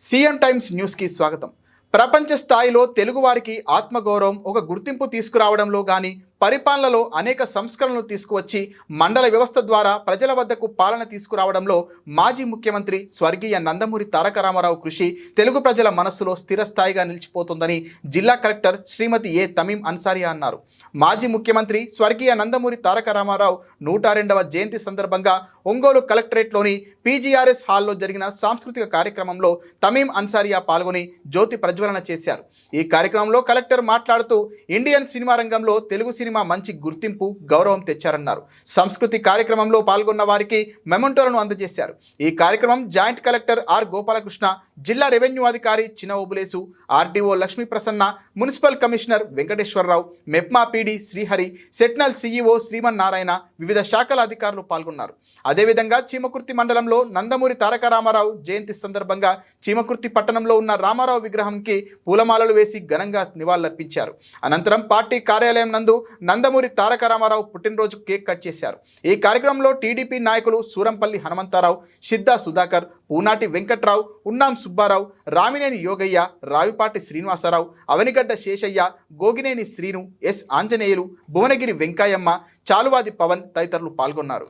CM times news కి స్వాగతం. ప్రపంచ స్థాయిలో తెలుగువారికి ఆత్మగౌరవం ఒక గుర్తింపు తీసుకురావడంలో గాని పరిపాలనలో అనేక సంస్కరణలు తీసుకువచ్చి మండల వ్యవస్థ ద్వారా ప్రజల వద్దకు పాలన తీసుకురావడంలో మాజీ ముఖ్యమంత్రి స్వర్గీయ నందమూరి తారక రామారావు కృషి తెలుగు ప్రజల మనస్సులో స్థిరస్థాయిగా నిలిచిపోతుందని జిల్లా కలెక్టర్ శ్రీమతి ఏ తమీం అన్సారియా అన్నారు. మాజీ ముఖ్యమంత్రి స్వర్గీయ నందమూరి తారక రామారావు 102వ జయంతి సందర్భంగా ఒంగోలు కలెక్టరేట్లోని పీజీఆర్ఎస్ హాల్లో జరిగిన సాంస్కృతిక కార్యక్రమంలో తమీం అన్సారియా పాల్గొని జ్యోతి ప్రజ్వలన చేశారు. ఈ కార్యక్రమంలో కలెక్టర్ మాట్లాడుతూ ఇండియన్ సినిమా రంగంలో తెలుగు సినిమా మంచి గుర్తింపు గౌరవం తెచ్చారన్నారు. సంస్కృతి కార్యక్రమంలో పాల్గొన్న వారికి మెమంటోలను అందజేశారు. ఈ కార్యక్రమం జాయింట్ కలెక్టర్ ఆర్ గోపాలకృష్ణ, జిల్లా రెవెన్యూ అధికారి Chinna Obulesu, RDO Lakshmi Prasanna, municipal commissioner Venkateswara Rao, MEPMA PD Srihari, సెట్నల్ సీఈఓ శ్రీమన్నారాయణ, వివిధ శాఖల అధికారులు పాల్గొన్నారు. అదేవిధంగా చీమకుర్తి మండలంలో నందమూరి తారక రామారావు జయంతి సందర్భంగా చీమకుర్తి పట్టణంలో ఉన్న రామారావు విగ్రహంకి పూలమాలలు వేసి ఘనంగా నివాళులర్పించారు. అనంతరం పార్టీ కార్యాలయం నందు నందమూరి తారక రామారావు పుట్టినరోజు కేక్ కట్ చేశారు. ఈ కార్యక్రమంలో టీడీపీ నాయకులు సూరంపల్లి హనుమంతారావు, సిద్ధా సుధాకర్, పూనాటి వెంకట్రావు, ఉన్నాం సుబ్బారావు, రామినేని యోగయ్య, రావిపాటి శ్రీనివాసరావు, అవనిగడ్డ శేషయ్య, గోగినేని శ్రీను, ఎస్ ఆంజనేయులు, భువనగిరి వెంకయ్యమ్మ, చాలువాది పవన్ తదితరులు పాల్గొన్నారు.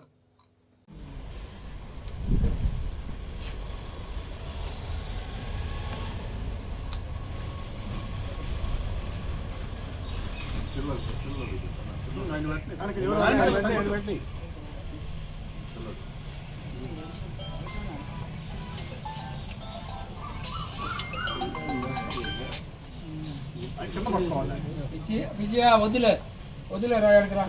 విజయ వదిలే వదిలే రాయడానికి రా.